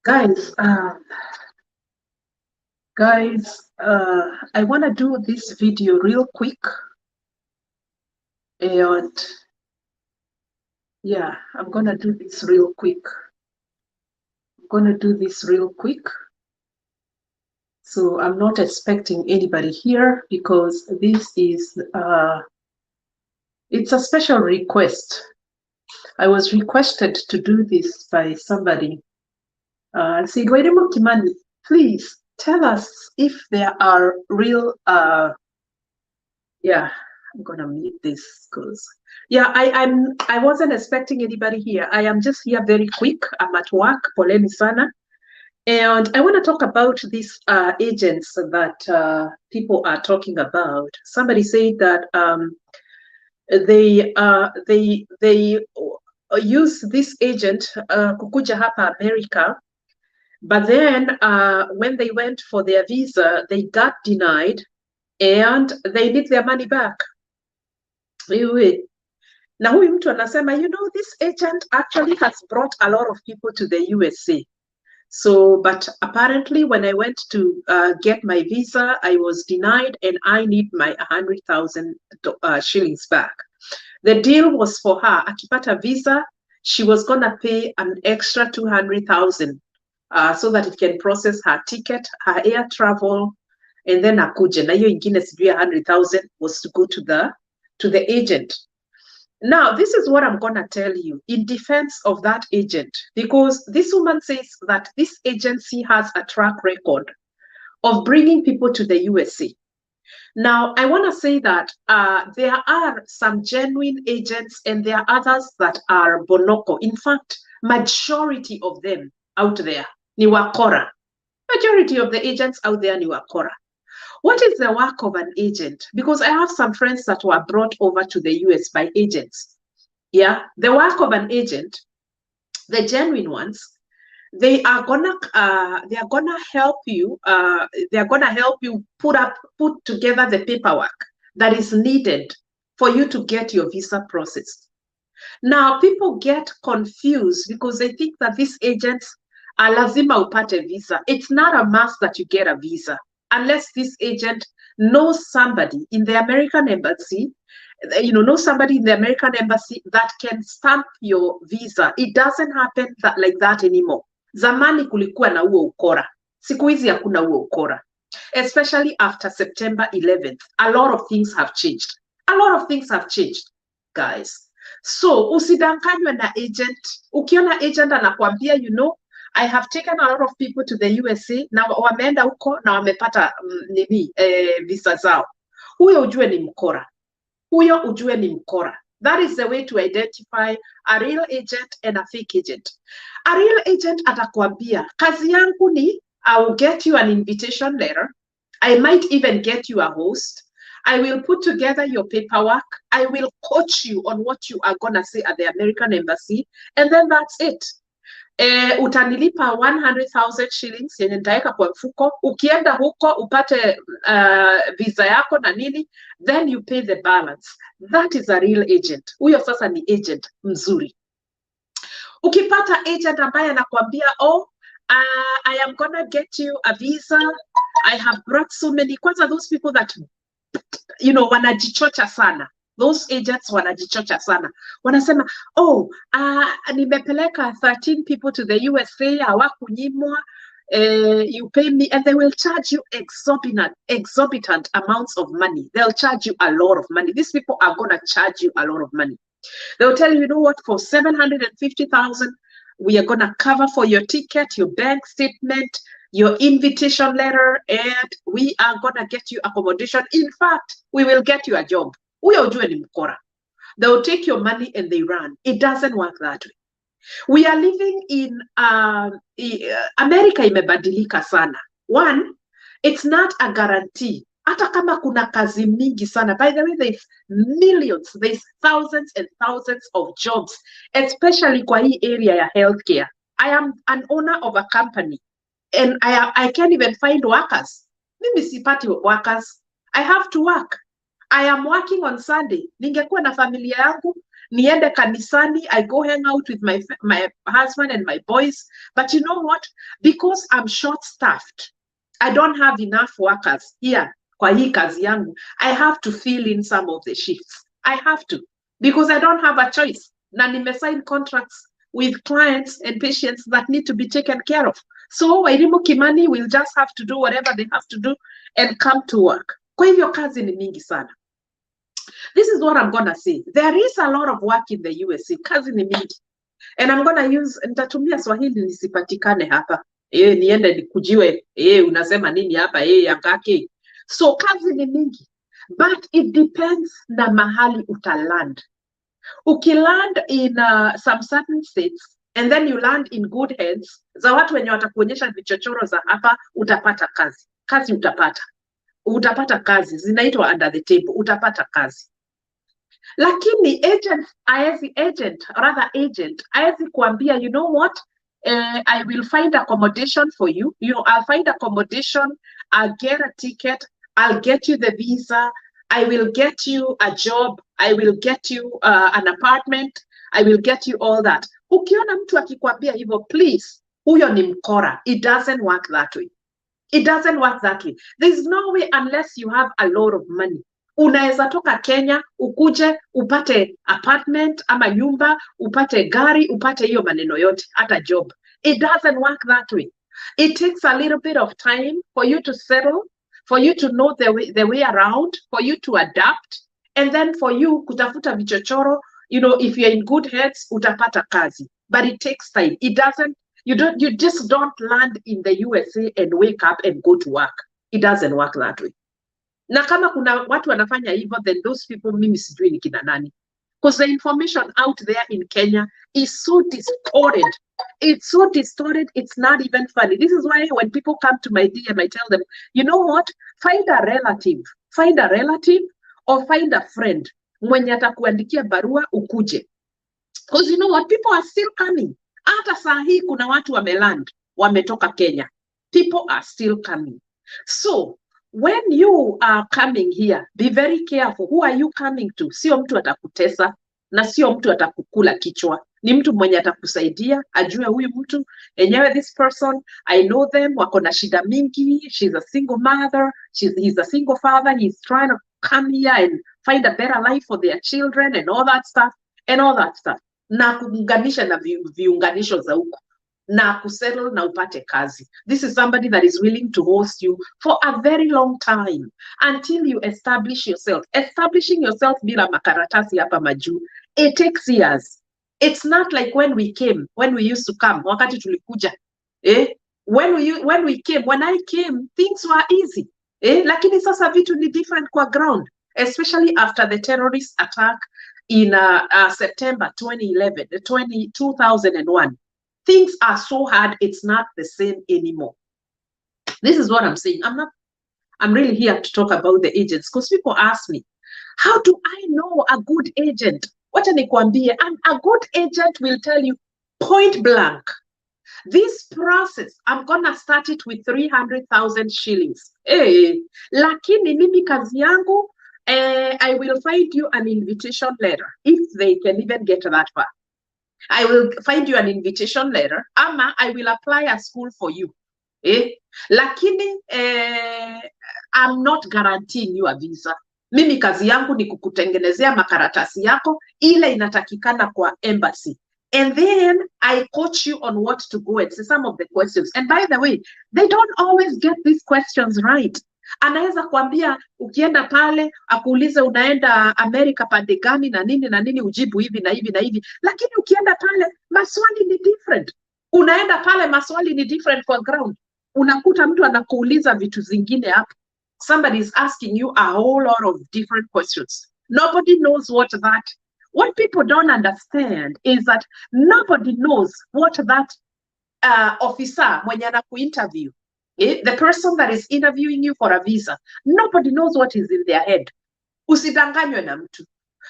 Guys, I want to do this video real quick. And yeah, I'm going to do this real quick. So I'm not expecting anybody here because this is, it's a special request. I was requested to do this by somebody. Said, Wairimu Kimani, please tell us if there are real, yeah, I'm gonna mute this because yeah, I wasn't expecting anybody here. I am just here very quick. I'm at work, poleni sana. And I want to talk about these agents that people are talking about. Somebody said that they use this agent kukuja hapa America, but then when they went for their visa, they got denied and they need their money back. Na huyu mtu anasema, you know, this agent actually has brought a lot of people to the USA. So, but apparently when I went to get my visa, I was denied and I need my 100,000 shillings back. The deal was for her, akipata visa, she was gonna pay an extra 200,000 so that it can process her ticket, her air travel, and then akuje. Na hiyo ingine sijui 100,000 was to go to the agent. Now, this is what I'm going to tell you in defense of that agent, because this woman says that this agency has a track record of bringing people to the USA. Now, I want to say that there are some genuine agents and there are others that are bonoko. In fact, majority of them out there, ni wakora. Majority of the agents out there, ni wakora. What is the work of an agent? Because I have some friends that were brought over to the US by agents. Yeah, the work of an agent, the genuine ones, they are gonna help you. They're gonna help you put together the paperwork that is needed for you to get your visa processed. Now, people get confused because they think that these agents are lazima upate visa. It's not a must that you get a visa unless this agent knows somebody in the American embassy, know somebody in the American embassy that can stamp your visa. It doesn't happen like that anymore. Zamani kulikuwa na huo ukora. Siku hizi hakuna huo ukora. Especially after September 11th. A lot of things have changed. A lot of things have changed, guys. So, usidanganywe na agent. Ukiona agent anakuambia, you know, I have taken a lot of people to the USA, na wameenda huko na wamepata visa zao. Huyo ujue ni mkora. Huyo ujue ni mkora. That is the way to identify a real agent and a fake agent. A real agent atakwambia, kazi yangu ni, I will get you an invitation letter. I might even get you a host. I will put together your paperwork. I will coach you on what you are going to say at the American embassy. And then that's it. Utanilipa 100,000 shillings yenye nitaweka kwa mfuko. Ukienda huko upate visa yako na nini, then you pay the balance. That is a real agent. Huyo sasa ni agent mzuri. Ukipata agent ambaye anakuambia, oh, I am gonna get you a visa. I have brought so many. Kwanza those people that, you know, wanajichocha sana. Those agents wanajichocha sana. Wanasema, oh, nimepeleka 13 people to the USA, hawakunyimwa, you pay me, and they will charge you exorbitant amounts of money. They'll charge you a lot of money. These people are going to charge you a lot of money. They'll tell you, you know what, for 750,000, we are going to cover for your ticket, your bank statement, your invitation letter, and we are going to get you accommodation. In fact, we will get you a job. Huyo ujue ni mkora. They will take your money and they run. It doesn't work that way. We are living in America imebadilika sana. One, it's not a guarantee. Hata kama kuna kazi mingi sana. By the way, there's millions, there's thousands and thousands of jobs, especially kwa hii area ya healthcare. I am an owner of a company and I can't even find workers. Mimi sipati workers. I have to work. I am working on Sunday. Ningekuwa na familia yangu, niende kanisani, I go hang out with my husband and my boys. But you know what? Because I'm short-staffed, I don't have enough workers here kwa hii kazi yangu, I have to fill in some of the shifts. I have to, because I don't have a choice. Na nimesign contracts with clients and patients that need to be taken care of. So Wairimu Kimani will just have to do whatever they have to do and come to work. Kwa hivyo kazi ni mingi sana. This is what I'm gonna say. There is a lot of work in the USA. Kazi ni mingi. And I'm gonna use, nitatumia Swahili nisipatikane hapa. Niende nikujiwe, unasema nini hapa, yangake. So kazi ni mingi. But it depends na mahali utaland. Ukiland in some certain states, and then you land in good hands, za watu wenye watakuonyesha vichochoro za hapa, utapata kazi. Kazi utapata. Utapata kazi. Zinaitwa under the table. Utapata kazi. Lakini agent, haezi kuambia, you know what, I will find accommodation for you. I'll find accommodation, I'll get a ticket, I'll get you the visa, I will get you a job, I will get you an apartment, I will get you all that. Ukiona mtu akikwambia hivyo, please, huyo ni mkora. It doesn't work that way. It doesn't work that way. There's no way unless you have a lot of money. Unaweza toka Kenya, ukuje, upate apartment ama nyumba, upate gari, upate hiyo maneno yote, hata job. It doesn't work that way. It takes a little bit of time for you to settle, for you to know the way around, for you to adapt, and then for you kutafuta vichochoro, if you're in good hands, utapata kazi. But it takes time. It doesn't, you just don't land in the USA and wake up and go to work. It doesn't work that way. Na kama kuna watu wanafanya hivyo, then those people mimi sijui ni kina nani. Because the information out there in Kenya is so distorted. It's so distorted, it's not even funny. This is why when people come to my DM, I tell them, you know what? Find a relative or find a friend. Mwenye atakuandikia barua ukuje. Because you know what? People are still coming. Hata saa hii kuna watu wameland, wametoka Kenya. People are still coming. So, when you are coming here, be very careful. Who are you coming to? Sio mtu atakutesa na sio mtu atakukula kichwa. Ni mtu mwenye atakusaidia, ajue huyu mtu, enyewe this person, I know them, wako na shida mingi, she's a single mother, he's a single father, he's trying to come here and find a better life for their children and all that stuff. Na kuunganisha na viunganisho za huko. Na kusettle na upate kazi. This is somebody that is willing to host you for a very long time until you establish yourself. Establishing yourself bila makaratasi hapa majuu, it takes years. It's not like when we used to come, wakati tulikuja. When I came, things were easy. Lakini sasa vitu ni different kwa ground, especially after the terrorist attack in September 2001. Things are so hard, it's not the same anymore. This is what I'm saying. I'm really here to talk about the agents, because people ask me, how do I know a good agent? Wacha nikwambie, and a good agent will tell you point blank, this process, I'm gonna start it with 300,000 shillings. Lakini mimi kazi yangu, I will find you an invitation letter, if they can even get that far. I will find you an invitation letter, ama I will apply a school for you. Lakini I'm not guaranteeing you a visa. Mimi kazi yangu ni kukutengenezea makaratasi yako ile inatakikana kwa embassy. And then I coach you on what to go and say some of the questions. And by the way, they don't always get these questions right. Anaweza kuambia ukienda pale akuulize unaenda America pande gani na nini ujibu hivi na hivi na hivi, lakini ukienda pale maswali ni different. Unaenda pale maswali ni different for ground. Unakuta mtu anakuuliza vitu zingine hapo. Somebody is asking you a whole lot of different questions. Nobody knows what people don't understand is that nobody knows what that officer mwenye anakuinterview, the person that is interviewing you for a visa, nobody knows what is in their head. Usidanganywe na mtu.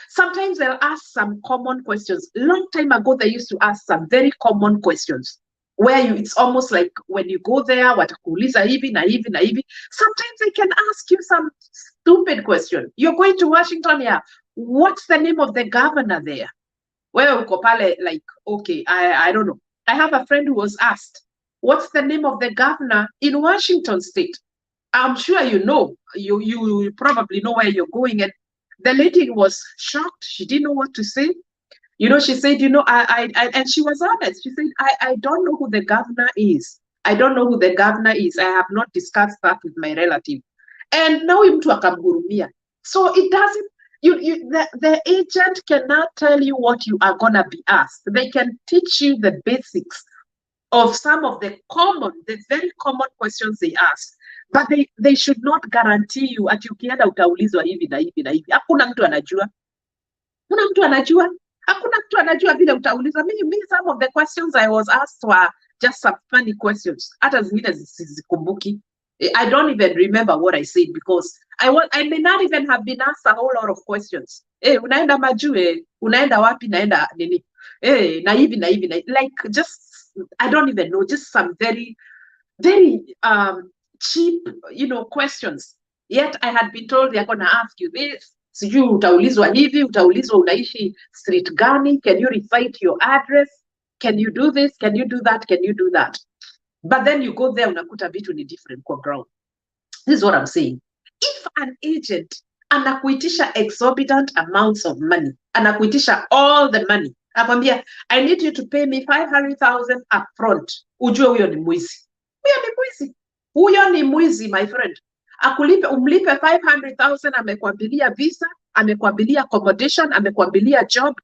Sometimes they'll ask some common questions. Long time ago, they used to ask some very common questions where it's almost like when you go there, watakuuliza hivi na hivi na hivi. Sometimes they can ask you some stupid question. You're going to Washington, yeah. What's the name of the governor there? Wewe uko pale like, okay, I don't know. I have a friend who was asked, what's the name of the governor in Washington State? I'm sure you know, you probably know where you're going. And the lady was shocked. She didn't know what to say. You know, she said, you know, and she was honest. She said, I don't know who the governor is. I don't know who the governor is. I have not discussed that with my relative. And now mtu akamhurumia. So it doesn't, the agent cannot tell you what you are going to be asked. They can teach you the basics of some of the very common questions they ask. But they should not guarantee you ati ukienda utaulizwa hivi na hivi na hivi. Hakuna mtu anajua. Hakuna mtu anajua. Hakuna mtu anajua vile utaulizwa. Me, some of the questions I was asked were just some funny questions. Hata zingine sizikumbuki. I don't even remember what I said because I may not even have been asked a whole lot of questions. Unaenda majuu, unaenda wapi, naenda nini? Na hivi na hivi na like just I don't even know, just some very cheap, you know, questions. Yet I had been told they're gonna ask you this. Sijui utaulizwa hivi, utaulizwa unaishi street gani, can you recite your address, can you do this, can you do that, can you do that? But then you go there, unakuta vitu ni different kwa ground. This is what I'm saying. If an agent anakuitisha exorbitant amounts of money, anakuitisha all the money, akwambia, I need you to pay me 500,000 up front, ujue huyo ni mwizi. Huyo ni mwizi. Huyo ni mwizi, my friend. Umlipe 500,000, amekwambilia visa, amekwambilia accommodation, amekwambilia job,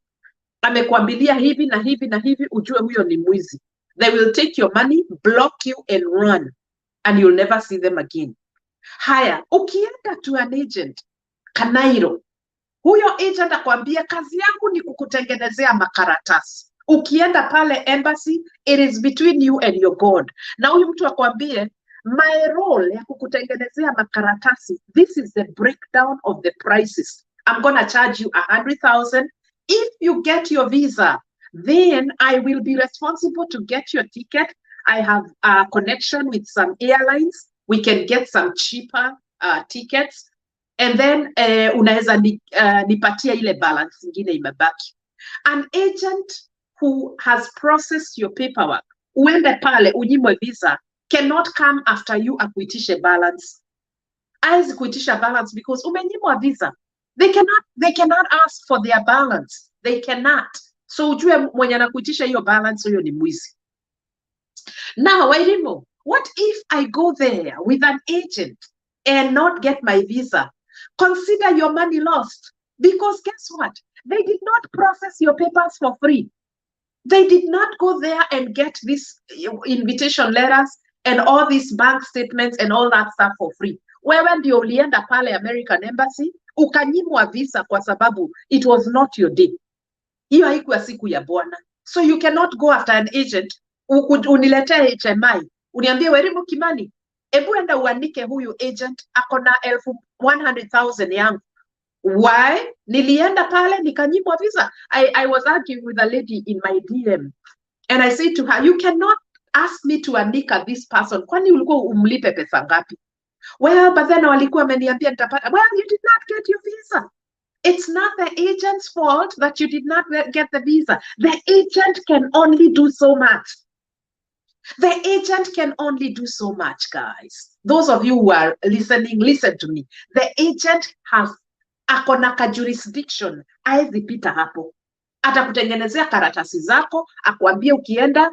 amekwambilia hivi na hivi na hivi, ujue huyo ni mwizi. They will take your money, block you and run, and you'll never see them again. Haya, ukienda to an agent Kanairo, huyo agent akwambia kazi yangu ni kukutengenezea makaratasi. Ukienda pale embassy, it is between you and your God. Na huyu mtu akwambie, my role ya kukutengenezea makaratasi, this is the breakdown of the prices. I'm gonna charge you 100,000. If you get your visa, then I will be responsible to get your ticket. I have a connection with some airlines. We can get some cheaper tickets. And then unaweza nipatia ile balance ingine imebaki. An agent who has processed your paperwork, uende pale unyimwe visa, cannot come after you akuitishe balance. Hawezi kuitisha balance because umenyimwa visa. They cannot ask for their balance. They cannot. So ujue mwenye anakuitisha hiyo balance huyo ni mwizi. Now, Wairimu, what if I go there with an agent and not get my visa? Consider your money lost. Because guess what? They did not process your papers for free. They did not go there and get these invitation letters and all these bank statements and all that stuff for free. Wewe ndio ulienda pale American Embassy, ukanyimwa visa kwa sababu it was not your day. Hiyo haikuwa siku ya bwana. So you cannot go after an agent, uniletee HMI, uniambie Wairimu Kimani, ebu enda uandike huyu agent, akona 100,000 yangu. Why? Nilienda pale, nikanyimwa visa. I was arguing with a lady in my DM, and I said to her, you cannot ask me to andika this person. Kwani ulikuwa umlipe pesa ngapi? Well, but then walikuwa wameniambia nitapata. Well, you did not get your visa. It's not the agent's fault that you did not get the visa. The agent can only do so much. The agent can only do so much, guys. Those of you who are listening, listen to me. The agent has akona ka jurisdiction. Haezi pita hapo. Atakutengenezea karatasi zako, akwambie ukienda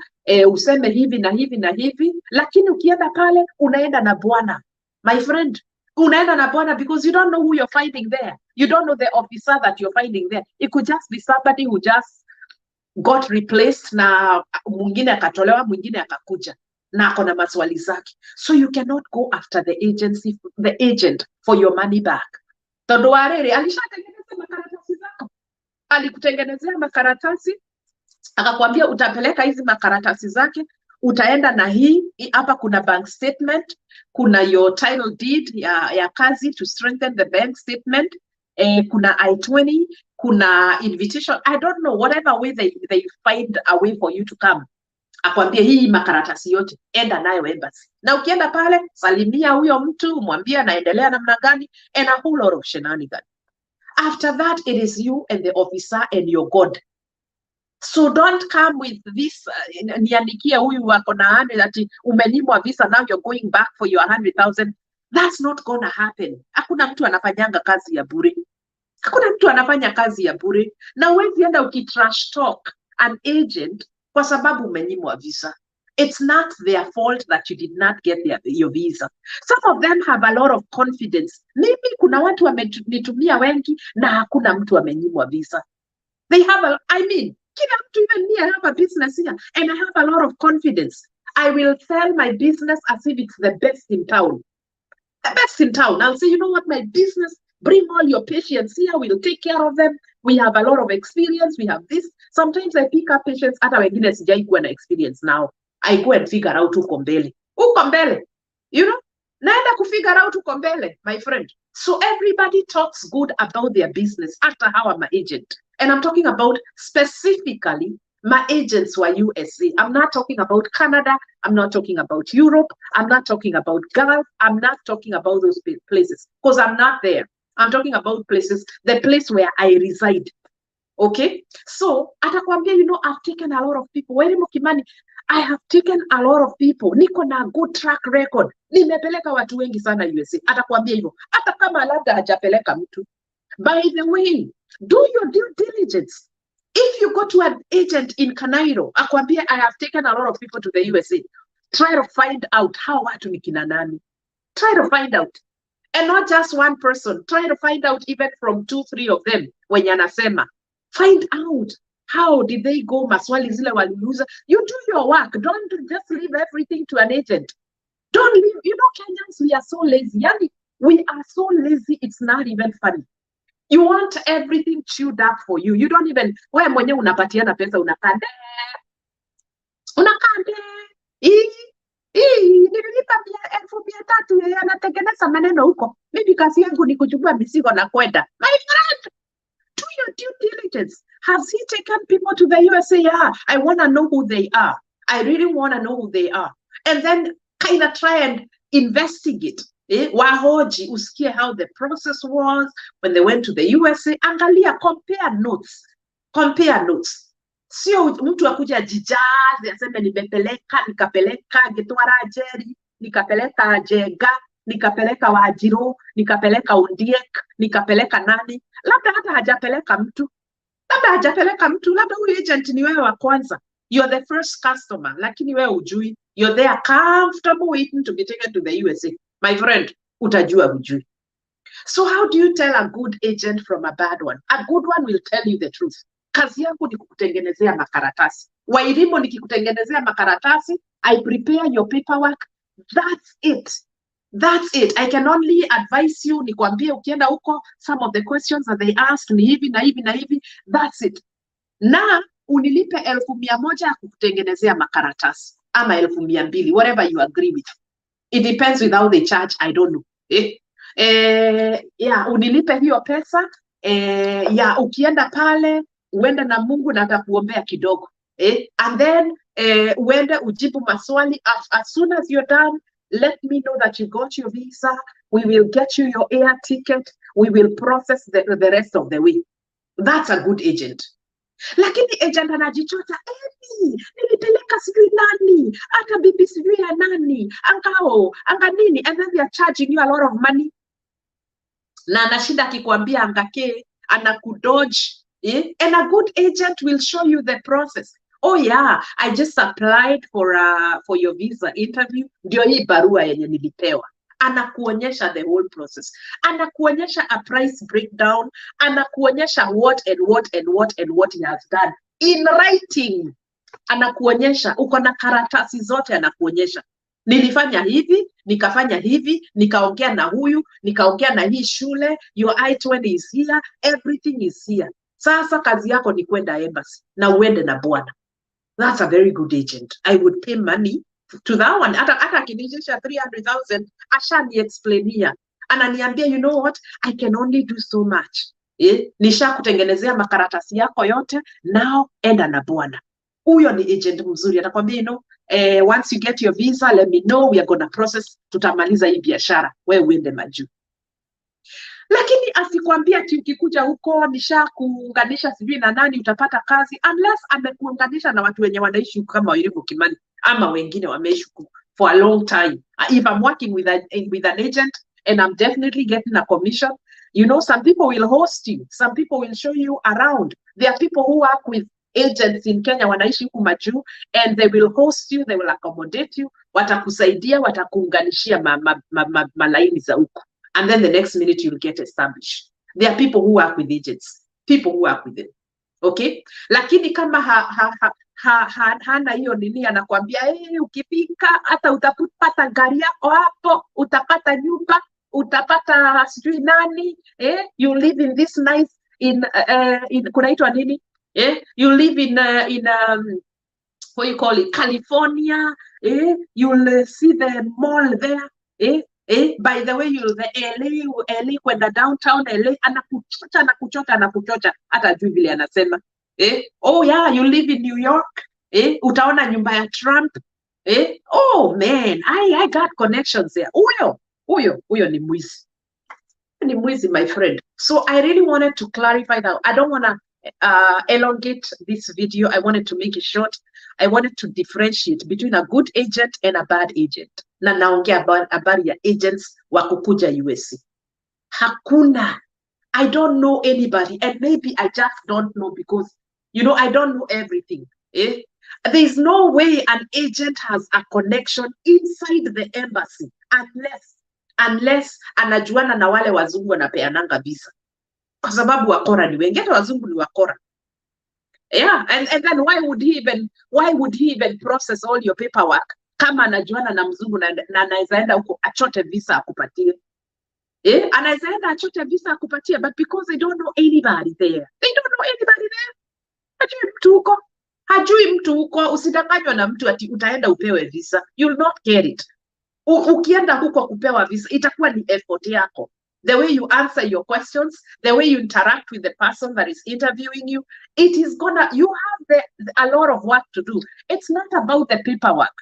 useme hivi na hivi na hivi, lakini ukienda pale unaenda na bwana. My friend, unaenda na bwana because you don't know who you're finding there. You don't know the officer that you're finding there. It could just be somebody who just got replaced na mwingine akatolewa, mwingine akakuja na akona maswali zake. So you cannot go after the agent for your money back. Todo warere alishatengeneza makaratasi zako. Alikutengenezea makaratasi, akakwambia utapeleka hizi makaratasi zake, utaenda na hii hapa, kuna bank statement, kuna your title deed ya kazi to strengthen the bank statement, kuna I-20, kuna invitation. I don't know, whatever way they find a way for you to come. Akwambie hii makaratasi yote, enda nayo embassy. Na ukienda pale, salimia huyo mtu, mwambie naendelea namna gani, and a whole lot of shenanigans. After that, it is you and the officer and your God. So don't come with this niandikia huyu wako na 100 ati umenyimwa visa, now you're going back for your 100,000. That's not gonna happen. Hakuna mtu anafanyanga kazi ya bure. Hakuna mtu anafanya kazi ya bure. Na huwezi enda ukitrash talk an agent kwa sababu umenyimwa visa. It's not their fault that you did not get your visa. Some of them have a lot of confidence. Mimi kuna watu wamenitumia wengi na hakuna mtu amenyimwa visa. They have kila mtu, even me, I have a business here and I have a lot of confidence. I will sell my business as if it's the best in town. The best in town. I'll say, you know what, my business, bring all your patients here, we'll take care of them. We have a lot of experience, we have this. Sometimes I pick up patients, hata wengine sijai kuwa na experience now. I go and figure out uko mbele. Uko mbele. You know? Naenda kufigure out uko mbele, my friend. So everybody talks good about their business after how I'm an agent. And I'm talking about specifically my agents were USA. I'm not talking about Canada. I'm not talking about Europe. I'm not talking about Gulf. I'm not talking about those places because I'm not there. I'm talking about places, the place where I reside. Okay? So, atakwambia, you know, I've taken a lot of people. Weri Mukimani, I have taken a lot of people. Niko na good track record. Nimepeleka watu wengi sana USA. Atakwambia hivyo. Hata kama labda hajapeleka mtu. By the way, do your due diligence. If you go to an agent in Canairo, akwambia, I have taken a lot of people to the USA. Try to find out how watu ni kina nani. Try to find out. And not just one person. Try to find out even from 2, 3 of them. When yanasema, find out how did they go, maswali zile waliuliza. You do your work. Don't just leave everything to an agent. Don't leave. You know, Kenyans, we are so lazy. Yani, we are so lazy. It's not even funny. You want everything chewed up for you. You don't even, wewe mwenye unapatiana pesa unakande. Nililipa 1,300 anatengeneza maneno huko. Mimi kazi yangu ni kuchukua mizigo na kwenda. My friend, do your due diligence. Has he taken people to the USA? Yeah, I want to know who they are. I really want to know who they are. And then kind of try and investigate. Wahoji, usikie how the process was when they went to the USA. Angalia, compare notes. Compare notes. Sio mtu akuja jijazi aseme nikapeleka Gitwara Jerry, nikapeleka Jega, nikapeleka Wajiro, nikapeleka Undiek, nikapeleka nani. Labda hata hajapeleka mtu. Labda huyu agent ni wewe wa kwanza. You're the first customer, lakini wewe ujui. You're there comfortable waiting to be taken to the USA. My friend, utajua hujui. So how do you tell a good agent from a bad one? A good one will tell you the truth. Kazi yangu ni kukutengenezea makaratasi. Wairimo nikikutengenezea makaratasi, I prepare your paperwork. That's it. That's it. I can only advise you, nikwambie ukienda huko, some of the questions that they ask ni hivi na hivi na hivi. That's it. Na unilipe 1,100 kukutengenezea makaratasi. Ama 200, whatever you agree with. It depends with how they charge, I don't know. Yeah, unilipe hiyo pesa. Yeah, ukienda pale, uende na Mungu na atakuombea kidogo. And then, uende ujibu maswali. As soon as you're done, let me know that you got your visa. We will get you your air ticket. We will process the rest of the way. That's a good agent. Lakini agent anajichota, nilipeleka sijui nani, hata bibi sijui ya nani, anga nini, and then they are charging you a lot of money. Na anashinda akikwambia angake, anakudodge. And a good agent will show you the process. Oh yeah, I just applied for your visa interview. Ndio hii barua yenye nilipewa. Anakuonyesha the whole process. Anakuonyesha a price breakdown. Anakuonyesha what and what he has done in writing. Anakuonyesha, uko na karatasi zote anakuonyesha. Nilifanya hivi, nikafanya hivi, nikaongea na huyu, nikaongea na hii shule, your I-20 is here, everything is here. Sasa kazi yako ni kwenda embassy na uende na bwana. That's a very good agent. I would pay money to that one. Hata kinisha 300,000, ashani explainia. Ananiambia, you know what, I can only do so much. Nisha kutengenezea makaratasi yako yote, now enda na bwana. Huyo ni agent mzuri. Atakwambia, you know, once you get your visa, let me know, we are going to process, tutamaliza hii biashara. Wewe uende majuu. Lakini asikwambia ati ukikuja huko nisha kuunganisha sijui na nani utapata kazi, unless amekuunganisha na watu wenye wanaishi huko kama Wairimu Kimani ama wengine wameishi huko for a long time. If I'm working with an agent and I'm definitely getting a commission, you know, some people will host you, some people will show you around. There are people who work with agents in Kenya wanaishi huku majuu, and they will host you, they will accommodate you, watakusaidia, watakuunganishia malaini za huko. And then the next minute you'll get established. There are people who work with agents, people who work with them. Okay? Lakini kama hana hiyo nini, anakuambia ukifika hata utapata gari yako hapo, utapata nyumba, utapata sijui nani, you live in this nice in kunaitwa nini? You live in what you call it, California, you'll see the mall there, by the way, the LA kwenda downtown LA, anakuchota hata juu vile anasema. Oh yeah, you live in New York, utaona nyumba ya Trump. Oh man, I got connections there. Huyo ni mwizi. Ni mwizi, my friend. So I really wanted to clarify that. I don't want to elongate this video. I wanted to make it short. I wanted to differentiate between a good agent and a bad agent. Na naongea habari ya agents wa kukuja USA. Hakuna. I don't know anybody, and maybe I just don't know because, you know, I don't know everything. There's no way an agent has a connection inside the embassy unless anajuana na wale wazungu wanapeananga visa. Kwa sababu wakora ni wengi, hata wazungu ni wakora. Yeah, and then why would he even process all your paperwork kama anajuana na mzungu na anaweza enda huko achote visa akupatie? Anaweza enda achote visa akupatie, but because they don't know anybody there. They don't know anybody there. Hajui mtu huko, usidanganywa na mtu ati utaenda upewe visa. You'll not get it. Ukienda huko kupewa visa, itakuwa ni effort yako. The way you answer your questions, the way you interact with the person that is interviewing you, you have a lot of work to do. It's not about the paperwork.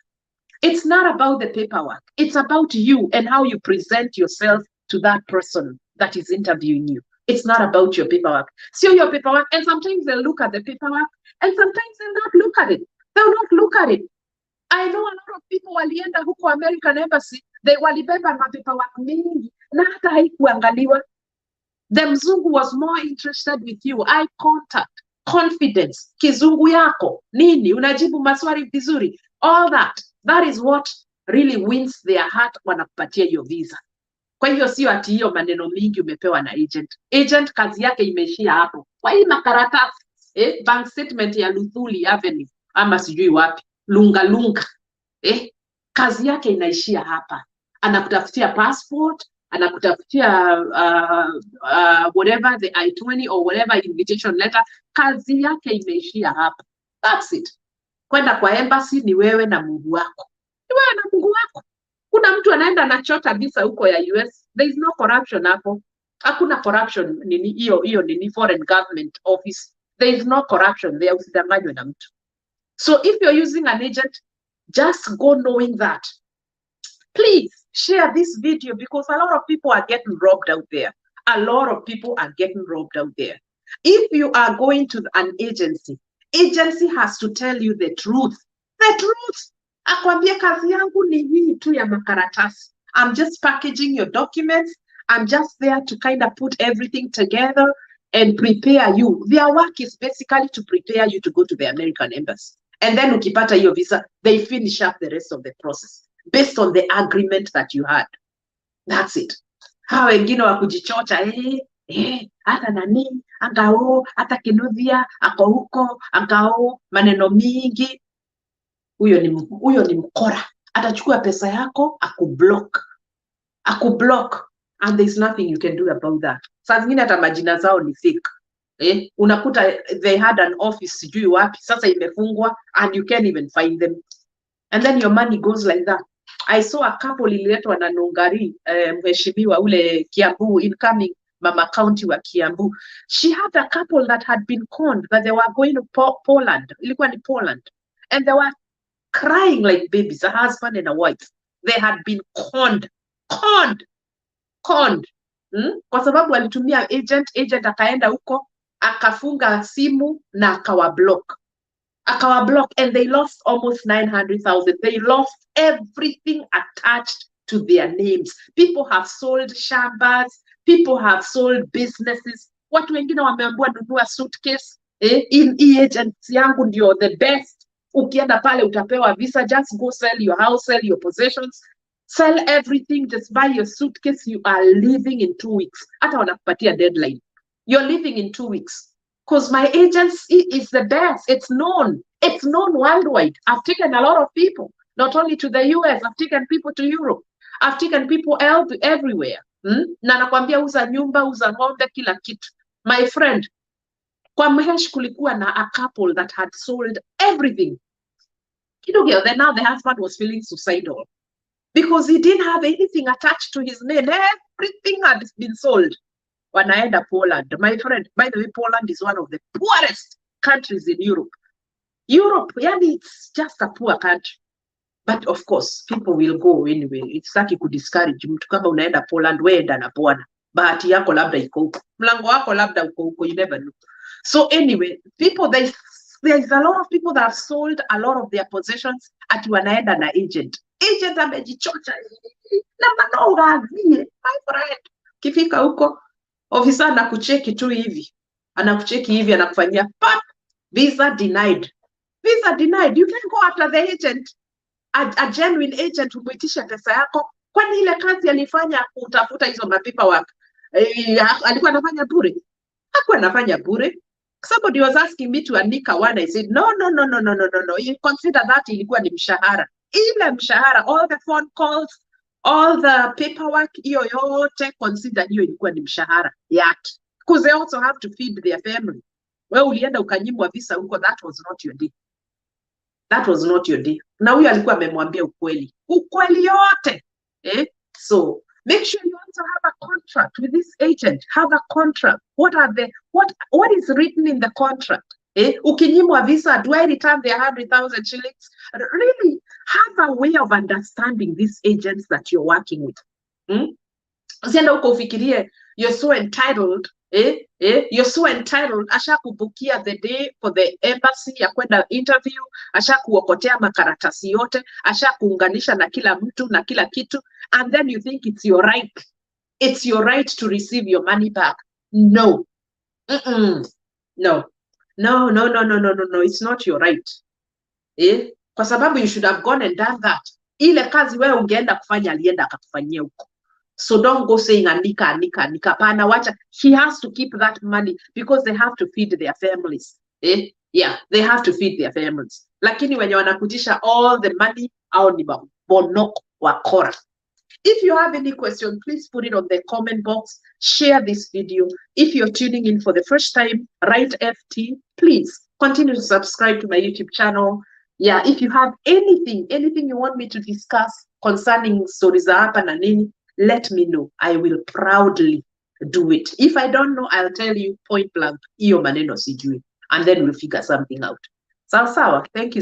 It's not about the paperwork. It's about you and how you present yourself to that person that is interviewing you. It's not about your paperwork. See your paperwork, and sometimes they'll look at the paperwork, and sometimes they'll not look at it. They'll not look at it. I know a lot of people walienda huko American Embassy, they walibeba na paperwork mingi, na hata haikuangaliwa. The mzungu was more interested with you. Eye contact, confidence, kizungu yako, nini, unajibu maswali vizuri. All that is what really wins their heart wanakupatia hiyo visa. Kwa hiyo sio ati hiyo maneno mingi umepewa na agent. Agent kazi yake imeishia hapo. Kwa hii makaratasi, bank statement ya Luthuli Avenue ama sijui wapi, lunga. Kazi yake inaishia hapa. Anakutafutia passport, anakutafutia whatever, the I-20 or whatever invitation letter. Kazi yake imeishia hapa. That's it. Kwenda kwa embassy ni wewe na Mungu wako. Ni wewe na Mungu wako. Kuna mtu anaenda anachota visa huko ya US. There is no corruption hapo. Hakuna corruption nini hiyo nini foreign government office. There is no corruption there, usidanganywe na mtu. So if you're using an agent, just go knowing that. Please share this video because a lot of people are getting robbed out there. A lot of people are getting robbed out there. If you are going to an agency has to tell you the truth. The truth. Akwambie kazi yangu ni hii tu ya makaratasi. I'm just packaging your documents. I'm just there to kind of put everything together and prepare you. Their work is basically to prepare you to go to the American Embassy. And then ukipata your visa, they finish up the rest of the process based on the agreement that you had. That's it. Hawa wengine wa kujichocha, hata nani, angao, hata Kinuthia, ako huko, angao, maneno mingi. Huyo ni mkora. Atachukua pesa yako, akublock. And there's nothing you can do about that. Saa zingine hata majina zao ni fake. Unakuta they had an office sijui wapi, sasa imefungwa, and you can't even find them. And then your money goes like that. I saw a couple ililetwa na Nungari, mheshimiwa ule Kiambu, incoming Mama County wa Kiambu. She had a couple that had been conned, that they were going to Poland. Ilikuwa ni Poland. And they were crying like babies, a husband and a wife. They had been conned. Kwa sababu alitumia agent akaenda huko akafunga simu na akawablock and they lost almost 900,000. They lost everything attached to their names. People have sold shambas, people have sold businesses. Watu wengine wameambiwa nunua suitcase, in agents yangu ndio the best. Ukienda pale utapewa visa, just go sell your house, sell your possessions, sell everything, just buy your suitcase, you are leaving in 2 weeks. Hata wanakupatia deadline. You're leaving in 2 weeks. Because my agency is the best. It's known. It's known worldwide. I've taken a lot of people, not only to the US, I've taken people to Europe. I've taken people everywhere. Na nakwambia uza nyumba, uza ng'ombe, kila kitu. My friend, kwa Mhesh kulikuwa na a couple that had sold everything. Then now the husband was feeling suicidal because he didn't have anything attached to his name. Everything had been sold. Wanaenda Poland. My friend, by the way, Poland is one of the poorest countries in Europe. Yani it's just a poor country. But of course, people will go anyway. It's like you could discourage mtu kama unaenda Poland, wenda na Bwana. Bahati yako labda iko huko. Mlango wako labda uko huko, you never know. So anyway, people, there's a lot of people that have sold a lot of their possessions ati wanaenda na agent. Agent amejichocha na manoga avie, my friend. Kifika huko, ofisa anakucheki tu hivi. Anakucheki hivi, anakufanyia pap, visa denied. Visa denied. You can go after the agent. A genuine agent umuitisha pesa yako. Kwani ile kazi alifanya kutafuta hizo paperwork, alikuwa anafanya bure? Hakuwa anafanya bure. Somebody was asking me to andika one. I said, no. You consider that ilikuwa ni mshahara. Ile mshahara, all the phone calls, all the paperwork, hiyo yote, consider hiyo ilikuwa ni mshahara yake. Because they also have to feed their family. Wewe ulienda ukanyimwa visa huko, that was not your deal. That was not your deal. Na huyo alikuwa amemwambia ukweli. Ukweli yote. So, make sure you also have a contract with this agent. Have a contract. What is written in the contract? Ukinyimwa visa, do I return the 100,000 shillings? Really have a way of understanding these agents that you're working with. Usienda huko ufikirie you're so entitled. You're so entitled. Asha kubukia the day for the embassy ya kwenda interview. Asha kuokotea makaratasi yote. Asha kuunganisha na kila mtu na kila kitu. And then you think it's your right. It's your right to receive your money back. No. No. It's not your right. Kwa sababu you should have gone and done that. Ile kazi wewe ungeenda kufanya alienda akakufanyia huko. So don't go saying andika. Pana wacha. He has to keep that money because they have to feed their families. Yeah, they have to feed their families. Lakini wenye wanakutisha all the money, au ni bonoko wakora. If you have any question, please put it on the comment box. Share this video. If you're tuning in for the first time, write FT. Please continue to subscribe to my YouTube channel. Yeah, if you have anything you want me to discuss concerning stories za hapa na nini, let me know. I will proudly do it. If I don't know, I'll tell you point blank, iyo maneno sijui. And then we'll figure something out. Sawa. Thank you.